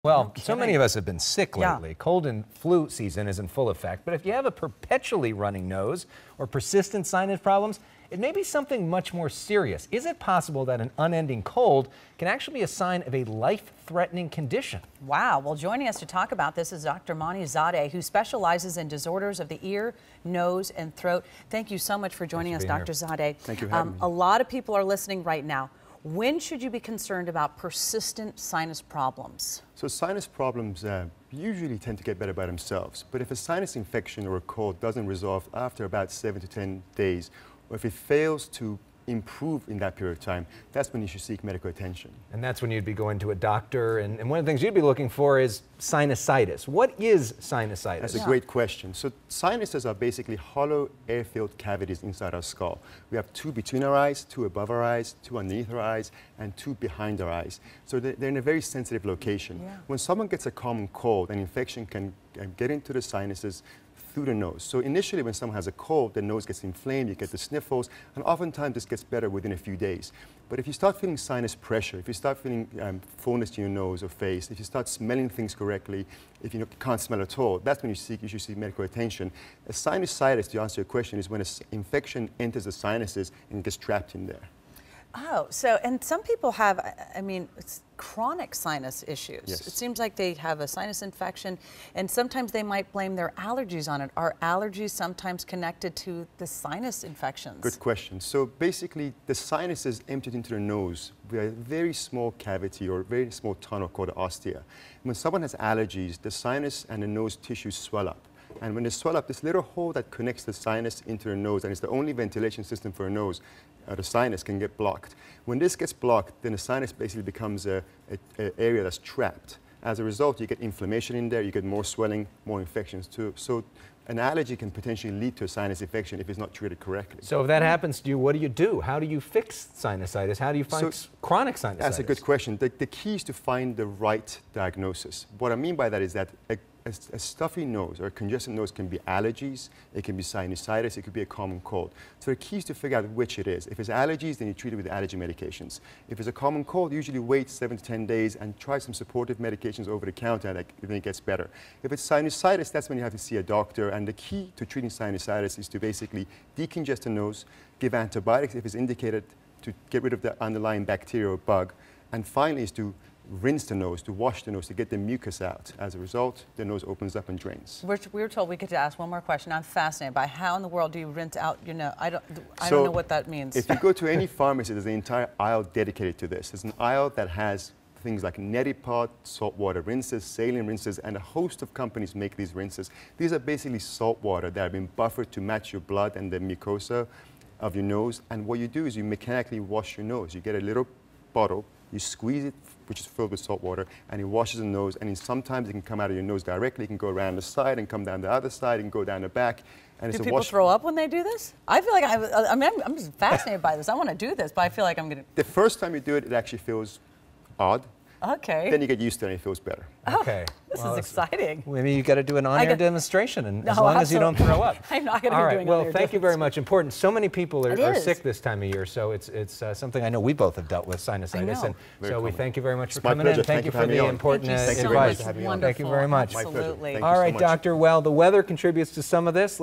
Well, so many of us have been sick Yeah. lately. Cold and flu season is in full effect, but if you have a perpetually running nose or persistent sinus problems, it may be something much more serious. Is it possible that an unending cold can actually be a sign of a life-threatening condition? Wow. Well, joining us to talk about this is Dr. Mani Zadeh, who specializes in disorders of the ear, nose, and throat. Thank you so much for joining us, Dr. Zadeh. Thank you for having me. A lot of people are listening right now. When should you be concerned about persistent sinus problems? So sinus problems usually tend to get better by themselves, but if a sinus infection or a cold doesn't resolve after about 7 to 10 days, or if it fails to improve in that period of time, that's when you should seek medical attention. And that's when you'd be going to a doctor, and one of the things you'd be looking for is sinusitis. What is sinusitis? That's a great question. So sinuses are basically hollow air-filled cavities inside our skull. We have 2 between our eyes, 2 above our eyes, 2 underneath our eyes, and 2 behind our eyes. So they're in a very sensitive location. Yeah. When someone gets a common cold, an infection can get into the sinuses through the nose. So initially when someone has a cold, the nose gets inflamed, you get the sniffles, and oftentimes this gets better within a few days. But if you start feeling sinus pressure, if you start feeling fullness to your nose or face, if you start smelling things correctly, if you can't smell at all, that's when you should seek medical attention. A sinusitis, to answer your question, is when an infection enters the sinuses and gets trapped in there. Oh, so, and some people have, I mean, it's chronic sinus issues. Yes. It seems like they have a sinus infection, and sometimes they might blame their allergies on it. Are allergies sometimes connected to the sinus infections? Good question. So basically, the sinus is emptied into the nose with a very small cavity or very small tunnel called the ostia. When someone has allergies, the sinus and the nose tissues swell up. And when they swell up, this little hole that connects the sinus into the nose, and it's the only ventilation system for a nose, the sinus can get blocked. When this gets blocked, then the sinus basically becomes an area that's trapped. As a result, you get inflammation in there, you get more swelling, more infections too. So an allergy can potentially lead to a sinus infection if it's not treated correctly. So if that happens to you, what do you do? How do you fix sinusitis? How do you find chronic sinusitis? That's a good question. The key is to find the right diagnosis. What I mean by that is that a stuffy nose or a congested nose can be allergies, it can be sinusitis, it could be a common cold. So the key is to figure out which it is. If it's allergies, then you treat it with allergy medications. If it's a common cold, usually wait 7 to 10 days and try some supportive medications over the counter, and then it gets better. If it's sinusitis, that's when you have to see a doctor, and the key to treating sinusitis is to basically decongest the nose, give antibiotics if it's indicated to get rid of the underlying bacteria or bug, and finally is to rinse the nose, to wash the nose, to get the mucus out. As a result, the nose opens up and drains. We were told we get to ask one more question. I'm fascinated by how in the world do you rinse out your nose? I don't know what that means. If you go to any pharmacy, there's an entire aisle dedicated to this. There's an aisle that has things like neti pot, saltwater rinses, saline rinses, and a host of companies make these rinses. These are basically salt water that have been buffered to match your blood and the mucosa of your nose. And what you do is you mechanically wash your nose. You get a little bottle, you squeeze it, which is filled with salt water, and it washes the nose, and sometimes it can come out of your nose directly, it can go around the side and come down the other side and go down the back. And do people throw up when they do this? I feel like I'm just fascinated by this. I want to do this, but I feel like I'm going to... The first time you do it, it actually feels odd. Okay. Then you get used to it and it feels better. Okay. This is exciting. Maybe you got to do an on-air demonstration, and as No, long as you don't throw up. I'm not going to All be right. doing Well, thank you very much. Important. So many people are sick this time of year, so it's something I know we both have dealt with, sinusitis, and so we thank you very much for coming in. Thank you for the important advice. Thank you Thank you very much. Absolutely. All right, Doctor. Well, the weather contributes to some of this.